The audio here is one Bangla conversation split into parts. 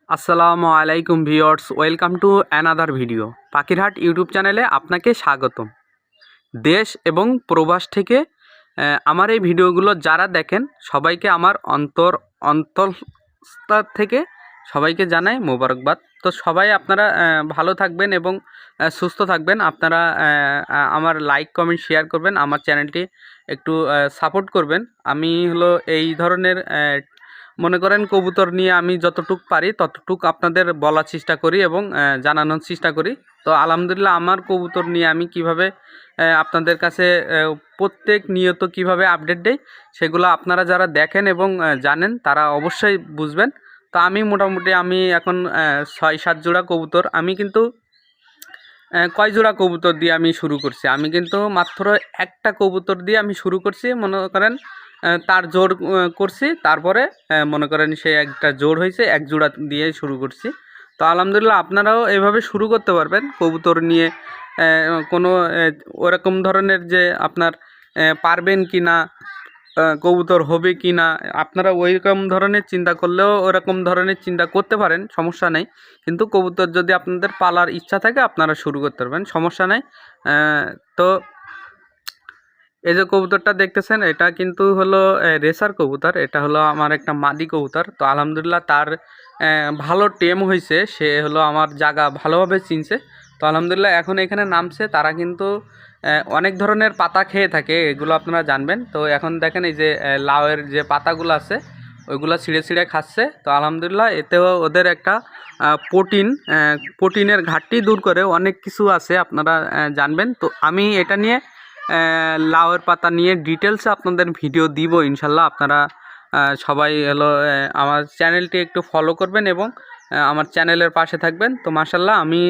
আসসালামু আলাইকুম viewers, welcome to another video. পাখিরহাট YouTube চ্যানেলে আপনাকে স্বাগতম। দেশ এবং প্রবাস থেকে আমার এই ভিডিওগুলো যারা দেখেন সবাইকে আমার অন্তঃস্থল থেকে সবাইকে জানাই মোবারকবাদ। তো সবাই আপনারা ভালো থাকবেন এবং সুস্থ থাকবেন। আপনারা আমার লাইক কমেন্ট শেয়ার করবেন, আমার চ্যানেলটি একটু সাপোর্ট করবেন। আমি হলো এই ধরনের মনে করেন কবুতর নিয়ে আমি যতটুক পারি ততটুক আপনাদের বলার চেষ্টা করি এবং জানানোর চেষ্টা করি। তো আলহামদুলিল্লাহ আমার কবুতর নিয়ে আমি কিভাবে আপনাদের কাছে প্রত্যেক নিয়ত কিভাবে আপডেট দেই সেগুলো আপনারা যারা দেখেন এবং জানেন তারা অবশ্যই বুঝবেন। তো আমি মোটামুটি আমি এখন ৬-৭ জোড়া কবুতর, আমি কিন্তু কয় জোড়া কবুতর দিয়ে আমি শুরু করছি, আমি কিন্তু মাত্র একটা কবুতর দিয়ে আমি শুরু করছি। মনে করেন তার জোড় করছি, তারপরে মনে করেন সে একটা জোড় হয়েছে, এক জোড়া দিয়ে শুরু করছি। তো আলহামদুলিল্লাহ আপনারাও এভাবে শুরু করতে পারবেন কবুতর নিয়ে। কোনো ওরকম ধরনের যে আপনার পারবেন কি না, কবুতর হবে কি না, আপনারা ওইরকম ধরনের চিন্তা করলেও ওরকম ধরনের চিন্তা করতে পারেন, সমস্যা নেই। কিন্তু কবুতর যদি আপনাদের পালার ইচ্ছা থাকে আপনারা শুরু করতে পারবেন, সমস্যা নেই। তো এই যে কবুতরটা দেখতেছেন এটা কিন্তু হলো রেসার কবুতর, এটা হলো আমার একটা মাদি কবুতর। তো আলহামদুলিল্লাহ তার ভালো টেম হয়েছে, সে হলো আমার জায়গা ভালোভাবে চিনছে। তো আলহামদুলিল্লাহ এখন এখানে নামছে। তারা কিন্তু অনেক ধরনের পাতা খেয়ে থাকে, এগুলো আপনারা জানবেন। তো এখন দেখেন এই যে লাউয়ের যে পাতাগুলো আছে ওইগুলো ছিঁড়ে ছিঁড়ে খাচ্ছে। তো আলহামদুলিল্লাহ এতেও ওদের একটা প্রোটিনের ঘাটতি দূর করে অনেক কিছু আছে, আপনারা জানবেন। তো আমি এটা নিয়ে লাউয়ের পাতা নিয়ে ডিটেলসে আপনাদের ভিডিও দিব ইনশাল্লাহ। আপনারা সবাই হলো আমার চ্যানেলটি একটু ফলো করবেন এবং আমার চ্যানেলের পাশে থাকবেন। তো মাশাল্লাহ আমি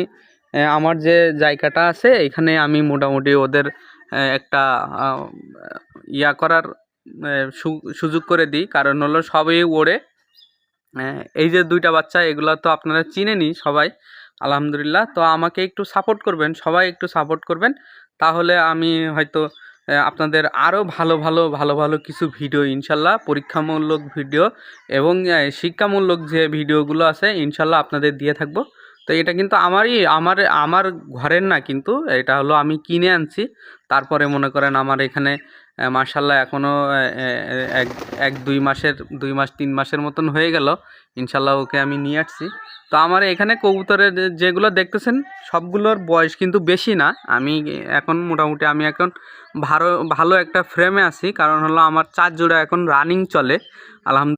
আমার যে জায়গাটা আছে এখানে আমি মোটামুটি ওদের একটা ইয়া করার সুযোগ করে দিই, কারণ হলো সবই ওড়ে। এই যে দুইটা বাচ্চা এগুলো তো আপনারা চিনেনই সবাই আলহামদুলিল্লাহ। তো আমাকে একটু সাপোর্ট করবেন, সবাই একটু সাপোর্ট করবেন, তাহলে আমি হয়তো আপনাদের আরও ভালো ভালো ভালো ভালো কিছু ভিডিও ইনশাল্লাহ, পরীক্ষামূলক ভিডিও এবং শিক্ষামূলক যে ভিডিওগুলো আছে ইনশাল্লাহ আপনাদের দিয়ে থাকবো। তো এটা কিন্তু আমার ঘরের না, কিন্তু এটা হলো আমি কিনে আনছি। তারপরে মনে করেন আমার এখানে মার্শাল্লাহ এখনও এক এক 2 মাস 3 মাসের মতন হয়ে গেল ইনশাল্লাহ ওকে আমি নিয়ে আসছি। তো আমার এখানে কবুতরের যেগুলো দেখতেছেন সবগুলোর বয়স কিন্তু বেশি না। আমি এখন মোটামুটি আমি এখন ভালো ভালো একটা ফ্রেমে আছি, কারণ হলো আমার 4 জোড়া এখন রানিং চলে আলহামদুলিল্লাহ।